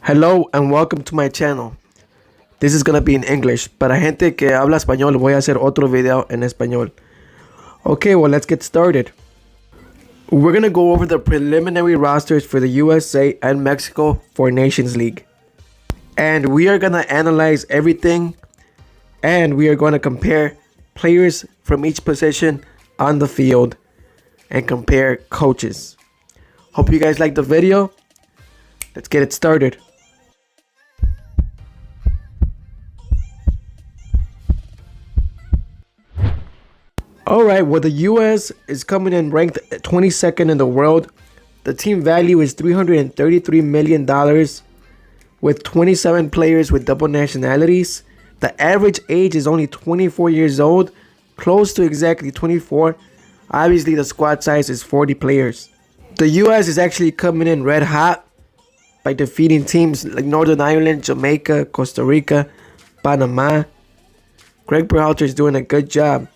Hello and welcome to my channel. This is gonna be in English. Para gente que habla español, voy a hacer otro video en español. Okay, well, let's get started. We're gonna go over the preliminary rosters for the USA and Mexico for Nations League. And we are gonna analyze everything, and we are gonna compare players from each position on the field and compare coaches. Hope you guys like the video. Let's get it started. Alright, well, the US is coming in ranked 22nd in the world. The team value is $333 million with 27 players with double nationalities. The average age is only 24 years old, close to exactly 24. Obviously, the squad size is 40 players. The US is actually coming in red hot by defeating teams like Northern Ireland, Jamaica, Costa Rica, Panama. Greg Berhalter is doing a good job.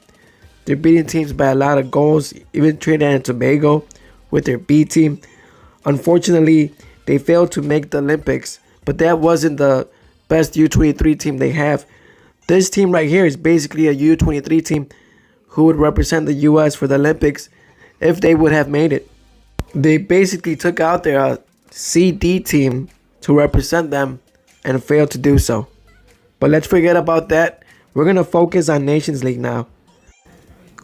They're beating teams by a lot of goals, even Trinidad and Tobago with their B team. Unfortunately, they failed to make the Olympics, but that wasn't the best U23 team they have. This team right here is basically a U23 team who would represent the US for the Olympics if they would have made it. They basically took out their CD team to represent them and failed to do so. But let's forget about that. We're going to focus on Nations League now.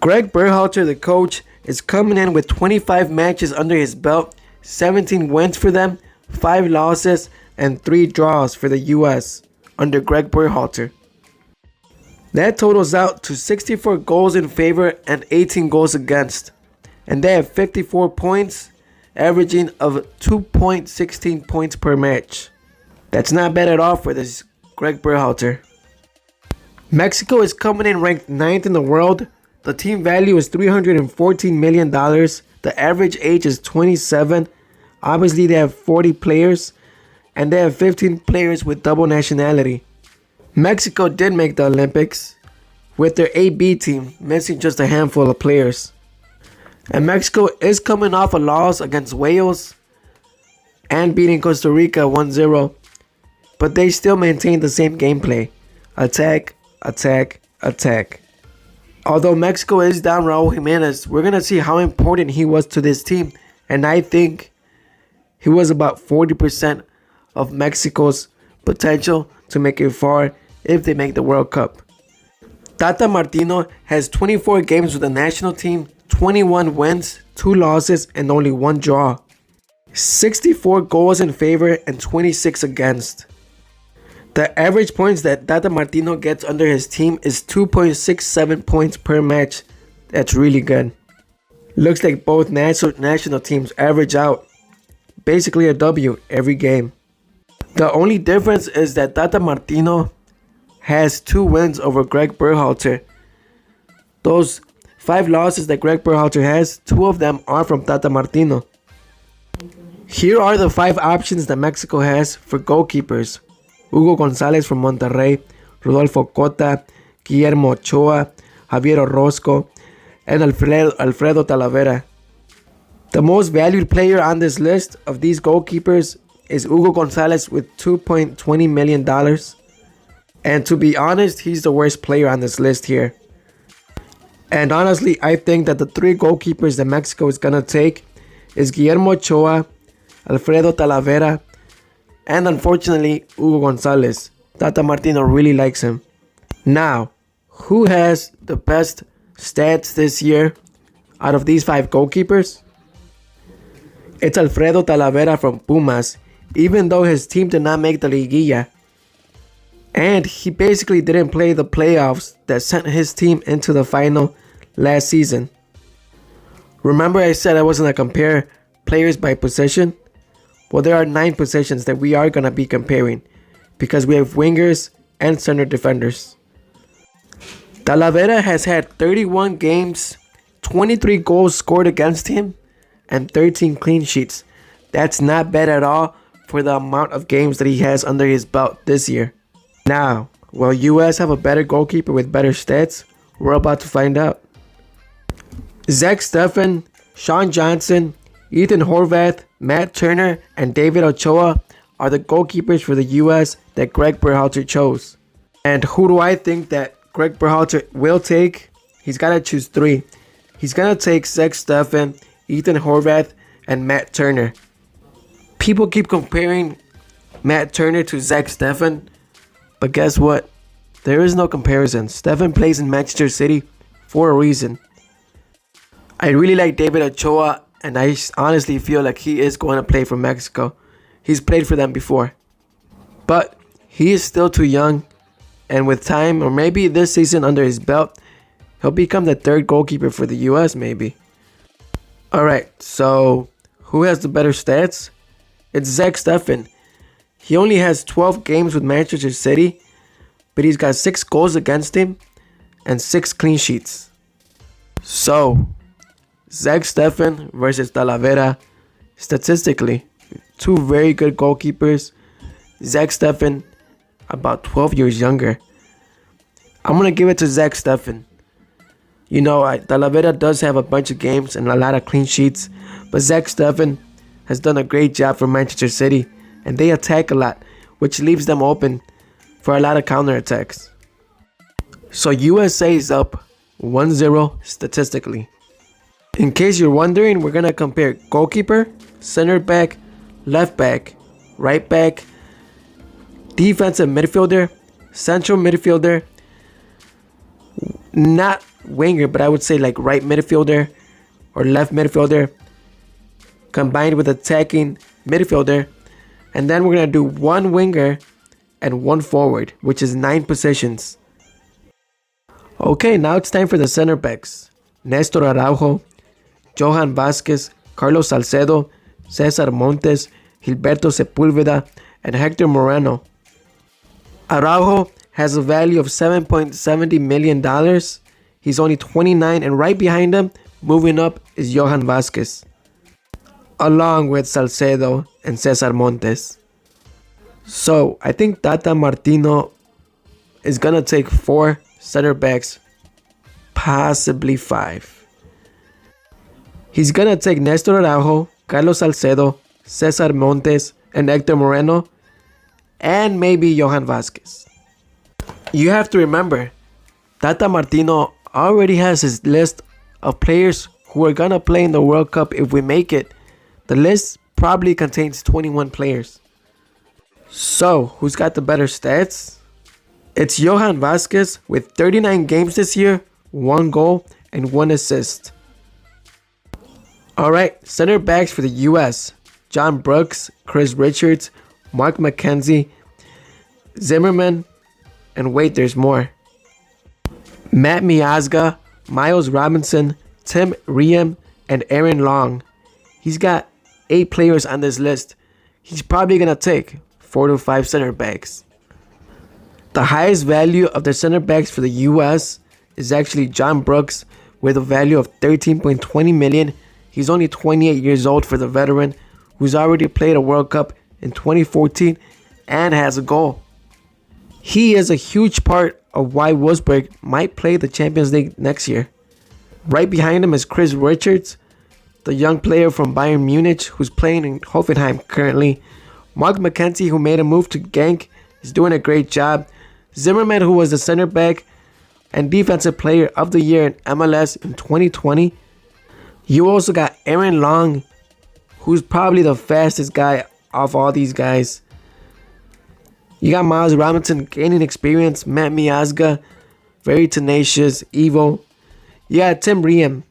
Greg Berhalter, the coach, is coming in with 25 matches under his belt, 17 wins for them, 5 losses, and 3 draws for the US under Greg Berhalter. That totals out to 64 goals in favor and 18 goals against. And they have 54 points, averaging of 2.16 points per match. That's not bad at all for this Greg Berhalter. Mexico is coming in ranked 9th in the world. The team value is $314 million. The average age is 27. Obviously, they have 40 players, and they have 15 players with double nationality. Mexico did make the Olympics with their AB team, missing just a handful of players. And Mexico is coming off a loss against Wales and beating Costa Rica 1-0, but they still maintain the same gameplay. Attack, attack, attack. Although Mexico is down Raul Jimenez, we're going to see how important he was to this team. And I think he was about 40% of Mexico's potential to make it far if they make the World Cup. Tata Martino has 24 games with the national team, 21 wins, 2 losses, and only 1 draw. 64 goals in favor and 26 against. The average points that Tata Martino gets under his team is 2.67 points per match. That's really good. Looks like both national teams average out basically a W every game. The only difference is that Tata Martino has 2 wins over Greg Berhalter. Those 5 losses that Greg Berhalter has, 2 of them are from Tata Martino. Here are the 5 options that Mexico has for goalkeepers. Hugo Gonzalez from Monterrey, Rodolfo Cota, Guillermo Ochoa, Javier Orozco, and Alfredo Talavera. The most valued player on this list of these goalkeepers is Hugo Gonzalez with $2.20 million. And to be honest, he's the worst player on this list here. And honestly, I think that the 3 goalkeepers that Mexico is going to take is Guillermo Ochoa, Alfredo Talavera, and unfortunately, Hugo Gonzalez. Tata Martino really likes him. Now, who has the best stats this year out of these 5 goalkeepers? It's Alfredo Talavera from Pumas, even though his team did not make the Liguilla. And he basically didn't play the playoffs that sent his team into the final last season. Remember I said I wasn't going to compare players by position? Well, there are 9 positions that we are going to be comparing because we have wingers and center defenders. Talavera has had 31 games, 23 goals scored against him, and 13 clean sheets. That's not bad at all for the amount of games that he has under his belt this year. Now, will US have a better goalkeeper with better stats? We're about to find out. Zach Steffen, Sean Johnson, Ethan Horvath, Matt Turner, and David Ochoa are the goalkeepers for the US that Greg Berhalter chose. And who do I think that Greg Berhalter will take? He's got to choose 3. He's going to take Zach Steffen, Ethan Horvath, and Matt Turner. People keep comparing Matt Turner to Zach Steffen, but guess what? There is no comparison. Steffen plays in Manchester City for a reason. I really like David Ochoa, and I honestly feel like he is going to play for Mexico. He's played for them before. But he is still too young, and with time, or maybe this season under his belt, he'll become the 3rd goalkeeper for the US maybe. Alright, so who has the better stats? It's Zach Steffen. He only has 12 games with Manchester City, but he's got 6 goals against him and 6 clean sheets. So, Zach Steffen versus Talavera. Statistically, 2 very good goalkeepers. Zach Steffen, about 12 years younger. I'm going to give it to Zach Steffen. You know, Talavera does have a bunch of games and a lot of clean sheets, but Zach Steffen has done a great job for Manchester City, and they attack a lot, which leaves them open for a lot of counterattacks. So USA is up 1-0 statistically. In case you're wondering, we're going to compare goalkeeper, center back, left back, right back, defensive midfielder, central midfielder, not winger, but I would say like right midfielder or left midfielder, combined with attacking midfielder. And then we're going to do 1 winger and 1 forward, which is 9 positions. Okay, now it's time for the center backs. Nestor Araujo, Johan Vazquez, Carlos Salcedo, Cesar Montes, Gilberto Sepúlveda, and Hector Moreno. Araujo has a value of $7.70 million. He's only 29, and right behind him, moving up, is Johan Vazquez, along with Salcedo and Cesar Montes. So, I think Tata Martino is going to take 4 center backs, possibly 5. He's going to take Nestor Araujo, Carlos Salcedo, Cesar Montes, and Hector Moreno, and maybe Johan Vazquez. You have to remember, Tata Martino already has his list of players who are going to play in the World Cup if we make it. The list probably contains 21 players. So, who's got the better stats? It's Johan Vazquez with 39 games this year, 1 goal, and 1 assist. Alright, center backs for the US. John Brooks, Chris Richards, Mark McKenzie, Zimmerman, and wait, there's more. Matt Miazga, Miles Robinson, Tim Riem, and Aaron Long. He's got 8 players on this list. He's probably going to take 4 to 5 center backs. The highest value of the center backs for the US is actually John Brooks with a value of $13.20 million. He's only 28 years old for the veteran who's already played a World Cup in 2014 and has a goal. He is a huge part of why Wolfsburg might play the Champions League next year. Right behind him is Chris Richards, the young player from Bayern Munich who's playing in Hoffenheim currently. Mark McKenzie, who made a move to Genk, is doing a great job. Zimmerman, who was the center back and defensive player of the year in MLS in 2020. You also got Aaron Long, who's probably the fastest guy of all these guys. You got Miles Robinson gaining experience, Matt Miazga, very tenacious, evil. You got Tim Riem,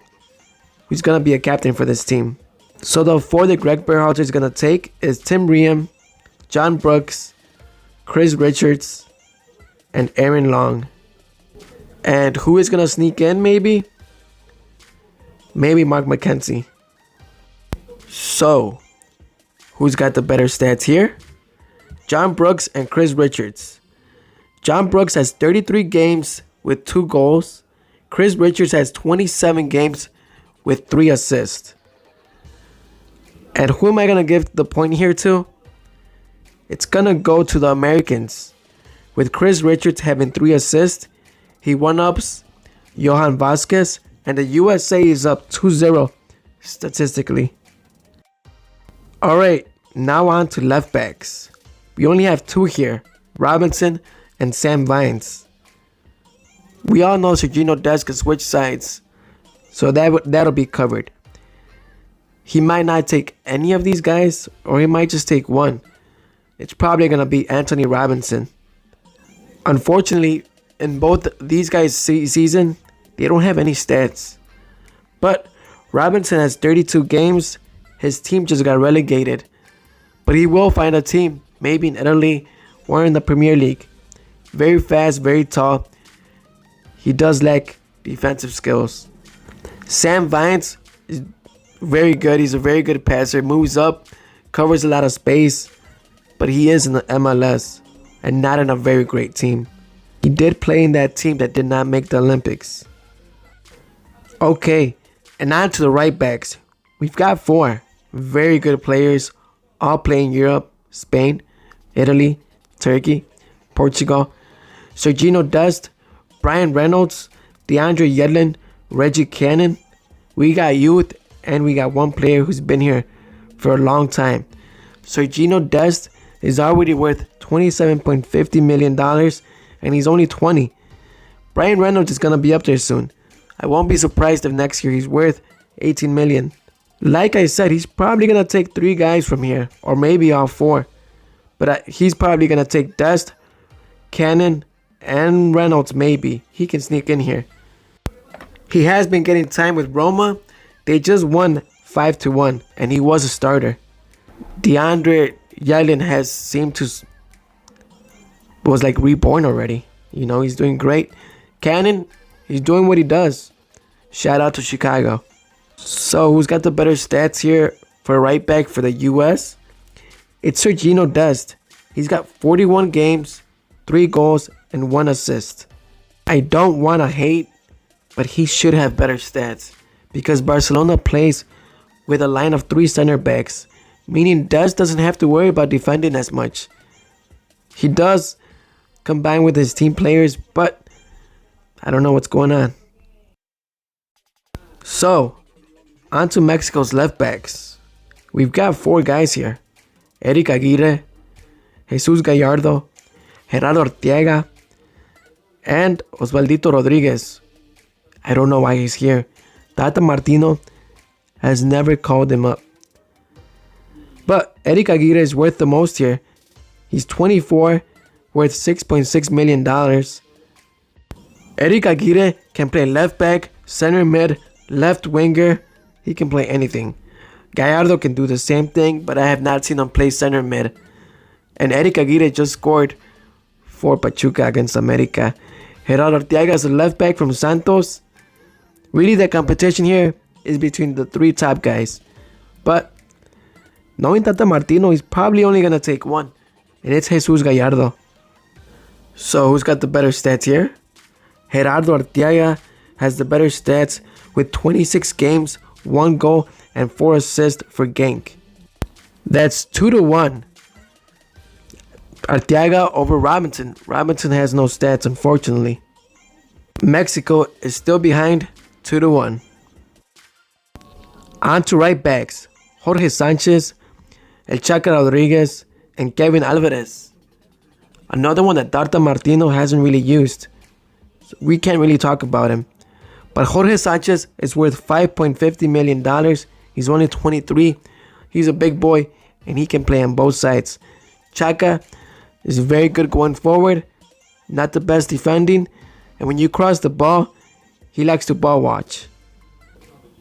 who's going to be a captain for this team. So the 4 that Greg Berhalter is going to take is Tim Riem, John Brooks, Chris Richards, and Aaron Long. And who is going to sneak in maybe? Maybe Mark McKenzie. So, who's got the better stats here? John Brooks and Chris Richards. John Brooks has 33 games with 2 goals. Chris Richards has 27 games with 3 assists. And who am I going to give the point here to? It's going to go to the Americans. With Chris Richards having 3 assists, he one-ups Johan Vazquez, and the USA is up 2-0 statistically. Alright, now on to left backs. We only have two here, Robinson and Sam Vines. We all know Sergino Dest can switch sides, so that'll be covered. He might not take any of these guys, or he might just take one. It's probably going to be Anthony Robinson. Unfortunately, in both these guys' season, they don't have any stats. But Robinson has 32 games. His team just got relegated. But he will find a team, maybe in Italy or in the Premier League. Very fast, very tall. He does lack defensive skills. Sam Vines is very good. He's a very good passer. Moves up, covers a lot of space. But he is in the MLS and not in a very great team. He did play in that team that did not make the Olympics. Okay, and on to the right backs. We've got four very good players, all play in Europe, Spain, Italy, Turkey, Portugal. Sergino Dest, Brian Reynolds, DeAndre Yedlin, Reggie Cannon. We got youth, and we got one player who's been here for a long time. Sergino Dest is already worth $27.50 million, and he's only 20. Brian Reynolds is going to be up there soon. I won't be surprised if next year he's worth $18 million. Like I said, he's probably going to take three guys from here, or maybe all four. But he's probably going to take Dest, Cannon, and Reynolds maybe. He can sneak in here. He has been getting time with Roma. They just won 5-1, and he was a starter. DeAndre Yedlin has seemed to was like reborn already. You know, he's doing great. Cannon, he's doing what he does. Shout out to Chicago. So who's got the better stats here for right back for the US? It's Sergino Dest. He's got 41 games, 3 goals, and 1 assist. I don't want to hate, but he should have better stats because Barcelona plays with a line of 3 center backs, meaning Dest doesn't have to worry about defending as much. He does combine with his team players, but I don't know what's going on. So, on to Mexico's left backs. We've got 4 guys here. Eric Aguirre, Jesus Gallardo, Gerardo Arteaga, and Osvaldito Rodriguez. I don't know why he's here. Tata Martino has never called him up. But Eric Aguirre is worth the most here. He's 24, worth $6.6 million. Eric Aguirre can play left back, center mid, left winger. He can play anything. Gallardo can do the same thing, but I have not seen him play center mid. And Eric Aguirre just scored for Pachuca against America. Gerardo Arteaga is a left back from Santos. Really, the competition here is between the 3 top guys. But knowing Tata Martino, he's probably only going to take one. And it's Jesus Gallardo. So who's got the better stats here? Gerardo Arteaga has the better stats with 26 games, 1 goal, and 4 assists for Genk. That's 2-1. Arteaga over Robinson. Robinson has no stats, unfortunately. Mexico is still behind 2-1. On to right backs. Jorge Sanchez, El Chaca Rodriguez, and Kevin Alvarez. Another one that Tata Martino hasn't really used. So we can't really talk about him. But Jorge Sanchez is worth $5.50 million. He's only 23. He's a big boy, and he can play on both sides. Chaca is very good going forward. Not the best defending. And when you cross the ball, he likes to ball watch.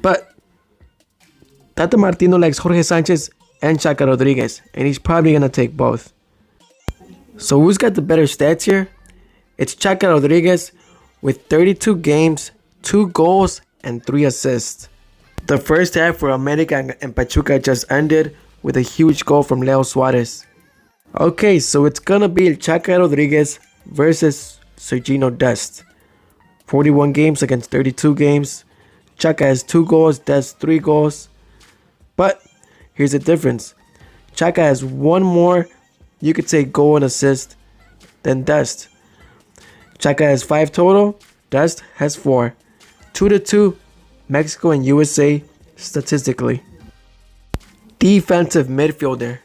But Tata Martino likes Jorge Sanchez and Chaca Rodriguez, and he's probably going to take both. So who's got the better stats here? It's Chaca Rodriguez with 32 games, 2 goals, and 3 assists. The first half for America and Pachuca just ended with a huge goal from Leo Suarez. Okay, so it's gonna be Chaca Rodriguez versus Sergino Dest. 41 games against 32 games. Chaca has 2 goals, Dest 3 goals. But here's the difference. Chaca has 1 more, you could say, goal and assist than Dest. Chaca has 5 total, Dest has 4. 2-2, Mexico and USA statistically. Defensive midfielder.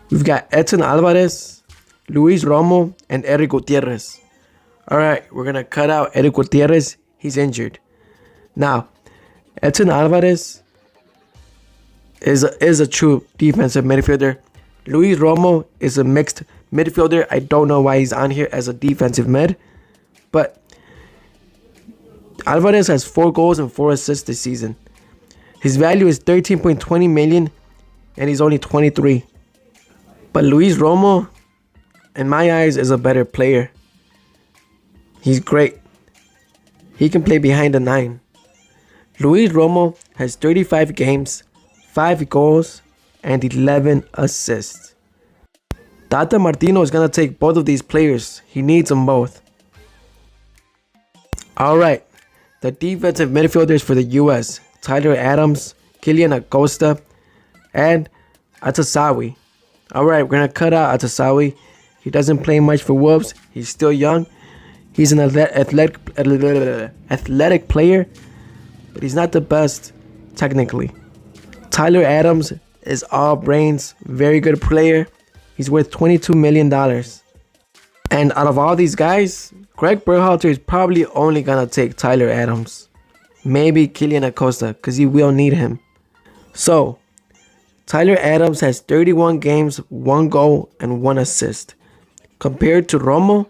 We've got Edson Alvarez, Luis Romo, and Eric Gutierrez. Alright, we're going to cut out Eric Gutierrez. He's injured. Now, Edson Alvarez is a true defensive midfielder. Luis Romo is a mixed midfielder. I don't know why he's on here as a defensive mid. But Alvarez has 4 goals and 4 assists this season. His value is $13.20 million, and he's only 23. But Luis Romo, in my eyes, is a better player. He's great. He can play behind the 9. Luis Romo has 35 games, 5 goals, and 11 assists. Tata Martino is going to take both of these players. He needs them both. Alright, the defensive midfielders for the US. Tyler Adams, Kylian Acosta, and Atasawi. Alright, we're going to cut out Atasawi. He doesn't play much for Wolves. He's still young. He's an athletic player, but he's not the best technically. Tyler Adams is all brains, very good player. He's worth $22 million. And out of all these guys, Greg Berhalter is probably only going to take Tyler Adams. Maybe Kylian Acosta, because he will need him. So, Tyler Adams has 31 games, 1 goal, and 1 assist. Compared to Romo,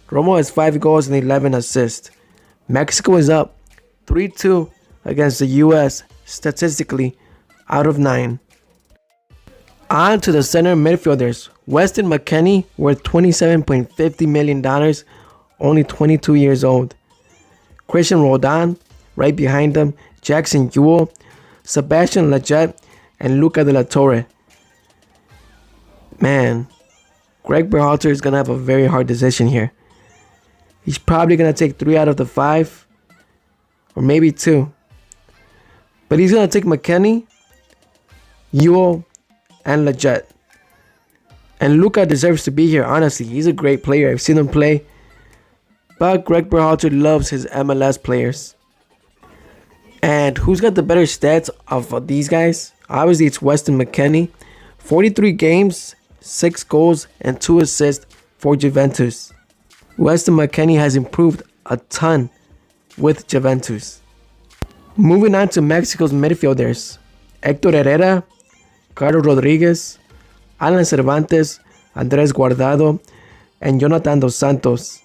Romo has 5 goals and 11 assists. Mexico is up 3-2 against the US statistically out of 9. On to the center midfielders. Weston McKennie worth $27.50 million, only 22 years old. Christian Roldan, right behind him, Jackson Ewell, Sebastian Lletget, and Luca de la Torre. Man, Greg Berhalter is going to have a very hard decision here. He's probably going to take 3 out of the 5, or maybe 2. But he's going to take McKennie, Ewell, and Lletget. And Luca deserves to be here, honestly. He's a great player. I've seen him play. But Greg Berhalter loves his MLS players. And who's got the better stats of these guys? Obviously, it's Weston McKennie. 43 games, 6 goals, and 2 assists for Juventus. Weston McKennie has improved a ton with Juventus. Moving on to Mexico's midfielders. Hector Herrera, Carlos Rodriguez, Alan Cervantes, Andres Guardado, and Jonathan Dos Santos.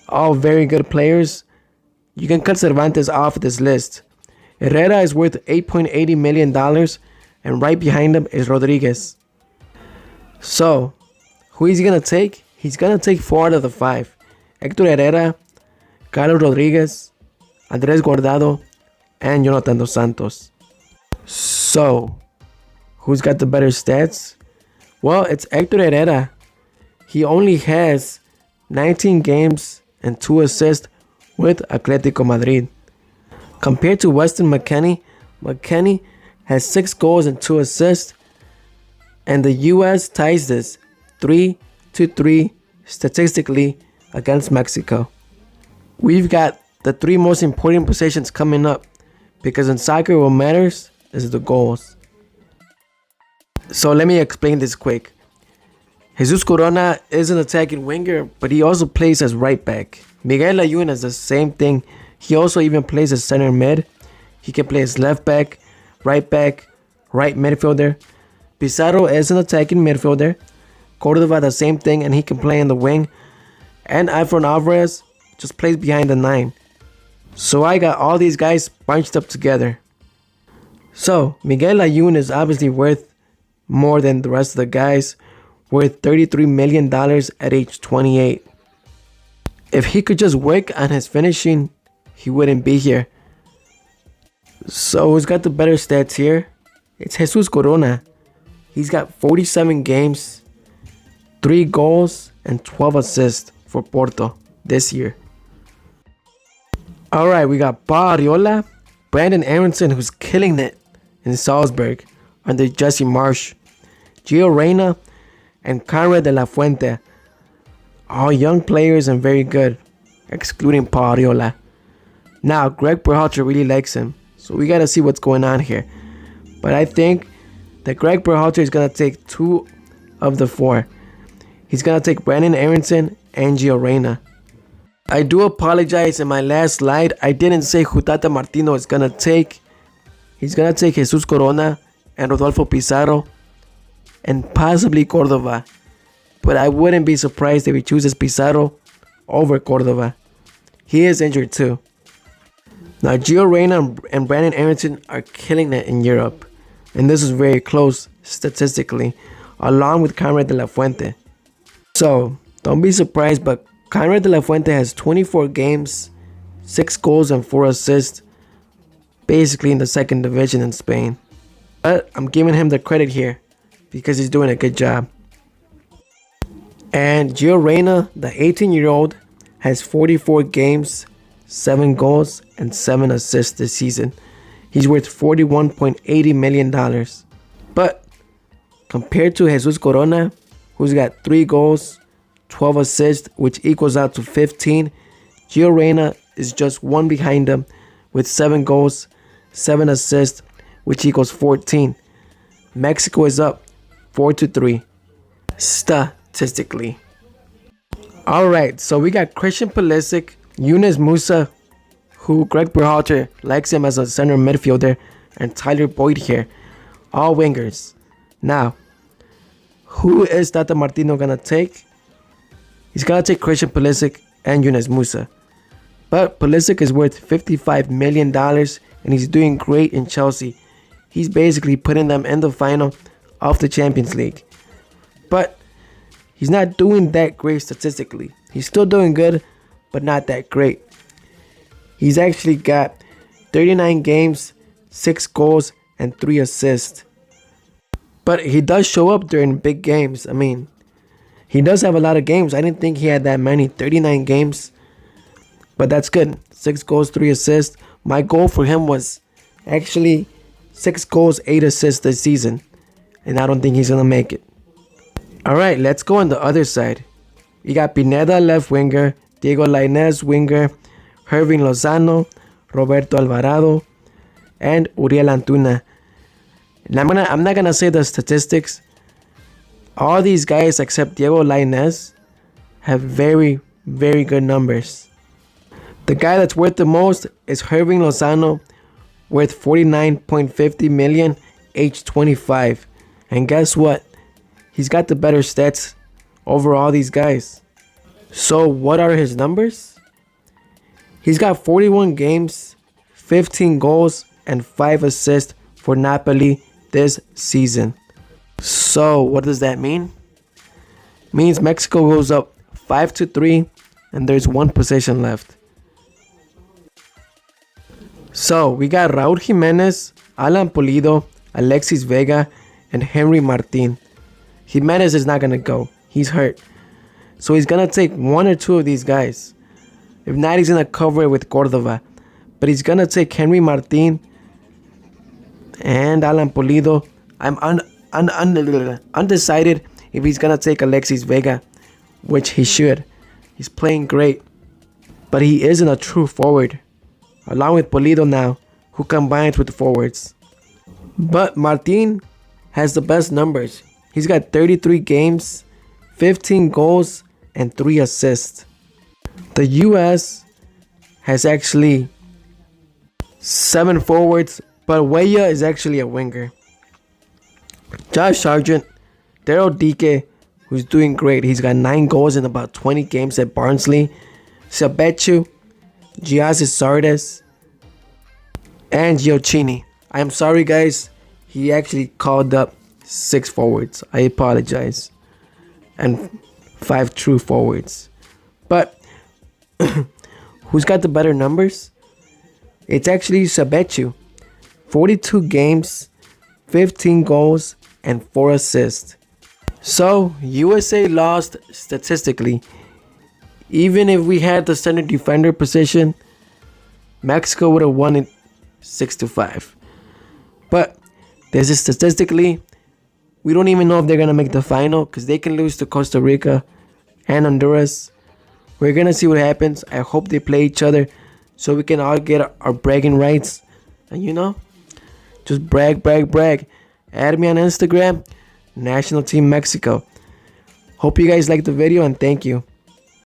All very good players. You can cut Cervantes off this list. Herrera is worth $8.80 million, and right behind him is Rodriguez. So, who is he going to take? He's going to take 4 out of the 5. Hector Herrera, Carlos Rodriguez, Andres Guardado, and Jonathan Dos Santos. So, who's got the better stats? Well, it's Hector Herrera. He only has 19 games and 2 assists with Atletico Madrid. Compared to Weston McKennie, McKennie has 6 goals and 2 assists. And the US ties this 3-3 statistically against Mexico. We've got the 3 most important possessions coming up, because in soccer what matters is the goals. So let me explain this quick. Jesus Corona is an attacking winger, but he also plays as right back. Miguel Layún is the same thing. He also even plays as center mid. He can play as left back, right midfielder. Pizarro is an attacking midfielder. Cordova the same thing, and he can play in the wing. And Efrain Alvarez just plays behind the 9. So I got all these guys bunched up together. So Miguel Layún is obviously worth more than the rest of the guys, worth $33 million at age 28. If he could just work on his finishing, he wouldn't be here. So who's got the better stats here? It's Jesus Corona. He's got 47 games, 3 goals, and 12 assists for Porto this year. Alright, we got Pau Arriola, Brandon Erinson, who's killing it in Salzburg under Jesse Marsch, Gio Reyna, and Conrad de la Fuente. All young players and very good, excluding Pau Arriola. Now, Greg Berhalter really likes him, so we gotta see what's going on here. But I think that Greg Berhalter is gonna take 2 of the four. He's going to take Brandon Erinson and Gio Reyna. I do apologize, in my last slide, I didn't say who Tata Martino is going to take. He's going to take Jesus Corona and Rodolfo Pizarro and possibly Cordova. But I wouldn't be surprised if he chooses Pizarro over Cordova. He is injured too. Now, Gio Reyna and Brandon Erinson are killing it in Europe. And this is very close statistically, along with Conrad de la Fuente. So, don't be surprised, but Conrad de la Fuente has 24 games, 6 goals and 4 assists, basically in the second division in Spain. But I'm giving him the credit here because he's doing a good job. And Gio Reyna, the 18-year-old, has 44 games, 7 goals and 7 assists this season. He's worth $41.80 million. But compared to Jesus Corona, who's got 3 goals, 12 assists, which equals out to 15, Gio Reyna is just 1 behind him with 7 goals, 7 assists, which equals 14. Mexico is up 4-3 statistically. Alright, so we got Christian Pulisic, Yunus Musa, who Greg Berhalter likes him as a center midfielder, and Tyler Boyd here. All wingers. Now, who is Tata Martino going to take? He's going to take Christian Pulisic and Yunus Musa. But Pulisic is worth $55 million and he's doing great in Chelsea. He's basically putting them in the final of the Champions League. But he's not doing that great statistically. He's still doing good, but not that great. He's actually got 39 games, 6 goals, and 3 assists. But he does show up during big games. I mean, he does have a lot of games. I didn't think he had that many, 39 games. But that's good. 6 goals, 3 assists. My goal for him was actually 6 goals, 8 assists this season. And I don't think he's going to make it. Alright, let's go on the other side. We got Pineda, left winger. Diego Lainez, winger. Hervin Lozano, Roberto Alvarado, and Uriel Antuna. And I'm not gonna say the statistics. All these guys except Diego Lainez have very, very good numbers. The guy that's worth the most is Hervin Lozano, worth $49.50 million, age 25. And guess what? He's got the better stats over all these guys. So what are his numbers? He's got 41 games, 15 goals, and 5 assists for Napoli this season. So, what does that mean? Means Mexico goes up 5-3, and there's 1 possession left. So, we got Raúl Jiménez, Alan Pulido, Alexis Vega, and Henry Martin. Jiménez is not going to go. He's hurt. So, he's going to take 1 or 2 of these guys. If not, he's going to cover it with Cordova. But he's going to take Henry Martin and Alan Pulido. I'm undecided if he's going to take Alexis Vega, which he should. He's playing great. But he isn't a true forward. Along with Pulido now, who combines with the forwards. But Martin has the best numbers. He's got 33 games, 15 goals, and 3 assists. The US has actually 7 forwards, but Weah is actually a winger. Josh Sargent, Daryl Dike, who's doing great. He's got 9 goals in about 20 games at Barnsley. Sabechu, Giazis Sardes, and Giochini. I'm sorry, guys. He actually called up 6 forwards. I apologize. And 5 true forwards. But who's got the better numbers? It's actually Sabechu. 42 games, 15 goals, and 4 assists. So, USA lost statistically. Even if we had the center defender position, Mexico would have won it 6-5. But this is statistically, we don't even know if they're going to make the final because they can lose to Costa Rica and Honduras. We're going to see what happens. I hope they play each other so we can all get our bragging rights. And just brag. Add me on Instagram. National Team Mexico. Hope you guys liked the video and thank you.